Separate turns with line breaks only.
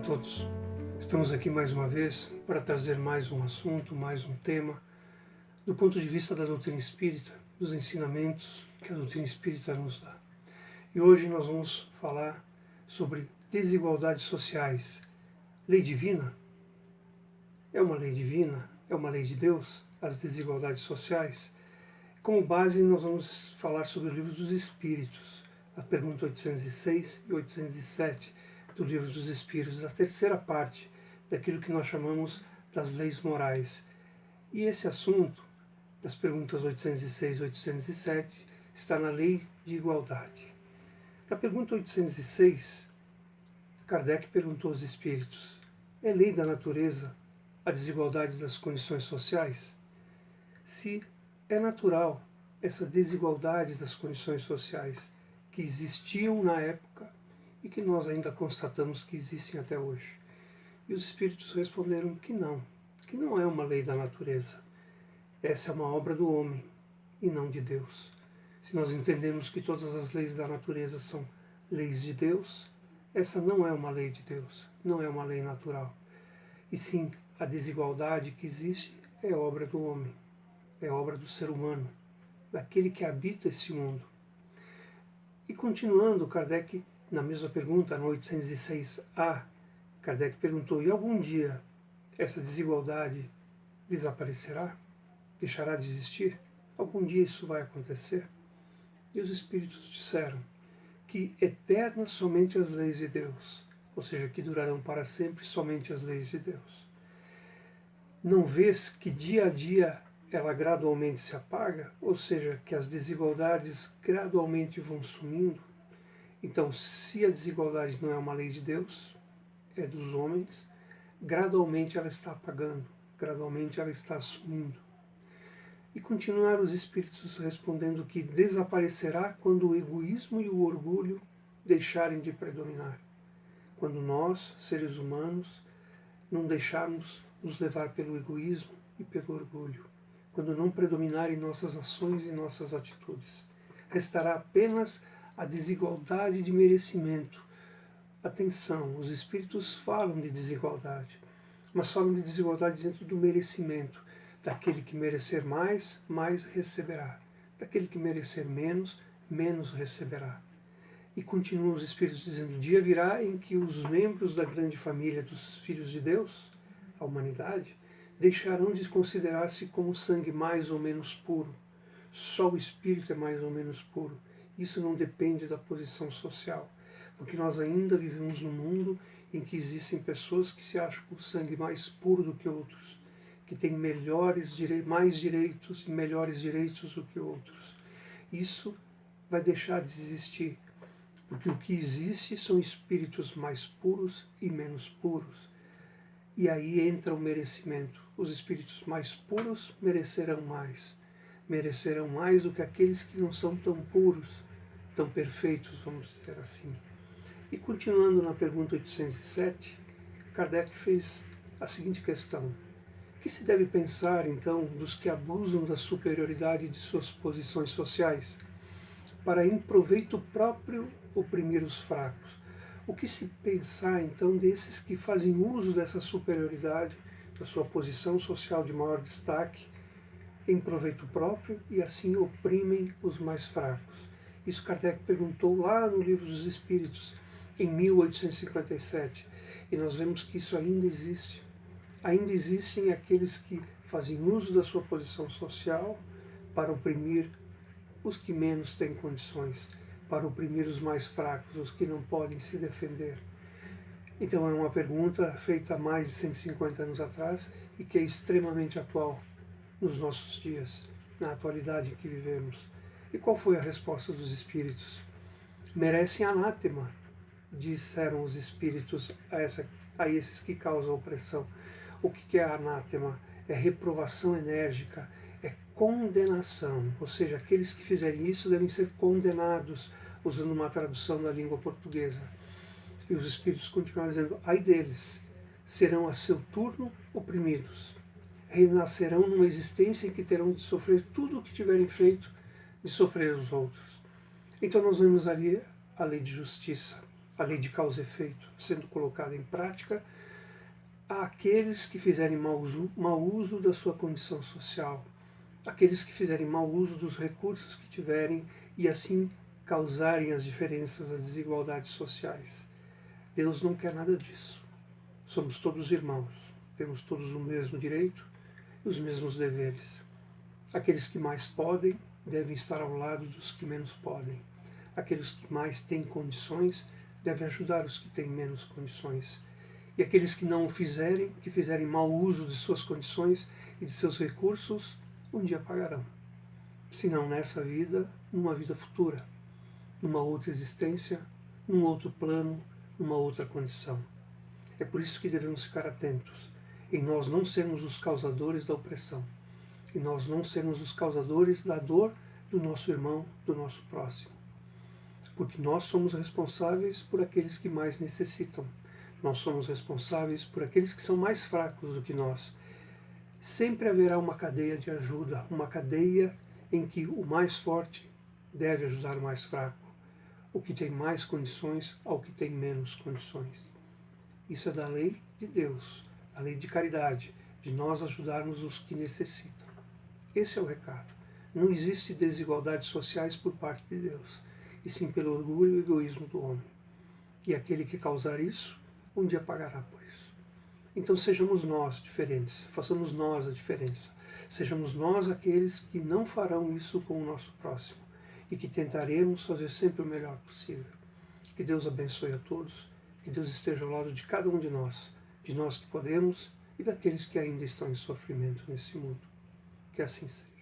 todos. Estamos aqui mais uma vez para trazer mais um assunto, mais um tema, do ponto de vista da doutrina espírita, dos ensinamentos que a doutrina espírita nos dá. E hoje nós vamos falar sobre desigualdades sociais. Lei divina? É uma lei divina? É uma lei de Deus? As desigualdades sociais? Como base, nós vamos falar sobre o Livro dos Espíritos, a pergunta 806 e 807 do Livro dos Espíritos, a terceira parte daquilo que nós chamamos das leis morais. E esse assunto, das perguntas 806 e 807, está na lei de igualdade. Na pergunta 806, Kardec perguntou aos espíritos: é lei da natureza a desigualdade das condições sociais? Se é natural essa desigualdade das condições sociais que existiam na época e que nós ainda constatamos que existem até hoje. E os espíritos responderam que não é uma lei da natureza. Essa é uma obra do homem e não de Deus. Se nós entendemos que todas as leis da natureza são leis de Deus, essa não é uma lei de Deus, não é uma lei natural. E sim, a desigualdade que existe é obra do homem, é obra do ser humano, daquele que habita esse mundo. E continuando, Kardec, na mesma pergunta, no 806A, Kardec perguntou: e algum dia essa desigualdade desaparecerá? Deixará de existir? Algum dia isso vai acontecer? E os espíritos disseram que eternas somente as leis de Deus, ou seja, que durarão para sempre somente as leis de Deus. Não vês que dia a dia ela gradualmente se apaga, ou seja, que as desigualdades gradualmente vão sumindo? Então, se a desigualdade não é uma lei de Deus, é dos homens, gradualmente ela está apagando, gradualmente ela está sumindo. E continuaram os espíritos respondendo que desaparecerá quando o egoísmo e o orgulho deixarem de predominar. Quando nós, seres humanos, não deixarmos nos levar pelo egoísmo e pelo orgulho. Quando não predominarem nossas ações e nossas atitudes. Restará apenas a desigualdade de merecimento. Atenção, os espíritos falam de desigualdade, mas falam de desigualdade dentro do merecimento. Daquele que merecer mais, mais receberá. Daquele que merecer menos, menos receberá. E continuam os espíritos dizendo: o dia virá em que os membros da grande família dos filhos de Deus, a humanidade, deixarão de considerar-se como sangue mais ou menos puro. Só o espírito é mais ou menos puro. Isso não depende da posição social, porque nós ainda vivemos num mundo em que existem pessoas que se acham com o sangue mais puro do que outros, que têm mais direitos e melhores direitos do que outros. Isso vai deixar de existir, porque o que existe são espíritos mais puros e menos puros. E aí entra o merecimento. Os espíritos mais puros merecerão mais do que aqueles que não são tão puros, tão perfeitos, vamos dizer assim. E continuando na pergunta 807, Kardec fez a seguinte questão: o que se deve pensar, então, dos que abusam da superioridade de suas posições sociais, para em proveito próprio oprimir os fracos? O que se pensar, então, desses que fazem uso dessa superioridade, da sua posição social de maior destaque, em proveito próprio e assim oprimem os mais fracos? Isso Kardec perguntou lá no Livro dos Espíritos, em 1857, e nós vemos que isso ainda existe. Ainda existem aqueles que fazem uso da sua posição social para oprimir os que menos têm condições, para oprimir os mais fracos, os que não podem se defender. Então é uma pergunta feita há mais de 150 anos atrás e que é extremamente atual nos nossos dias, na atualidade em que vivemos. E qual foi a resposta dos espíritos? Merecem anátema, disseram os espíritos a esses que causam opressão. O que é anátema? É reprovação enérgica, é condenação, ou seja, aqueles que fizerem isso devem ser condenados, usando uma tradução da língua portuguesa. E os espíritos continuam dizendo: ai deles, serão a seu turno oprimidos, renascerão numa existência em que terão de sofrer tudo o que tiverem feito de sofrer os outros. Então nós vemos ali a lei de justiça, a lei de causa e efeito sendo colocada em prática àqueles que fizerem mau uso da sua condição social, aqueles que fizerem mau uso dos recursos que tiverem e assim causarem as diferenças, as desigualdades sociais. Deus não quer nada disso. Somos todos irmãos, temos todos o mesmo direito e os mesmos deveres. Aqueles que mais podem devem estar ao lado dos que menos podem. Aqueles que mais têm condições devem ajudar os que têm menos condições. E aqueles que não o fizerem, que fizerem mau uso de suas condições e de seus recursos, um dia pagarão. Se não nessa vida, numa vida futura, numa outra existência, num outro plano, numa outra condição. É por isso que devemos ficar atentos, em nós não sermos os causadores da opressão, em nós não sermos os causadores da dor do nosso irmão, do nosso próximo. Porque nós somos responsáveis por aqueles que mais necessitam. Nós somos responsáveis por aqueles que são mais fracos do que nós. Sempre haverá uma cadeia de ajuda, uma cadeia em que o mais forte deve ajudar o mais fraco, o que tem mais condições ao que tem menos condições. Isso é da lei de Deus, a lei de caridade, de nós ajudarmos os que necessitam. Esse é o recado. Não existe desigualdades sociais por parte de Deus, e sim pelo orgulho e egoísmo do homem. E aquele que causar isso, um dia pagará por isso. Então sejamos nós diferentes, façamos nós a diferença. Sejamos nós aqueles que não farão isso com o nosso próximo e que tentaremos fazer sempre o melhor possível. Que Deus abençoe a todos, que Deus esteja ao lado de cada um de nós que podemos e daqueles que ainda estão em sofrimento nesse mundo. Que assim seja.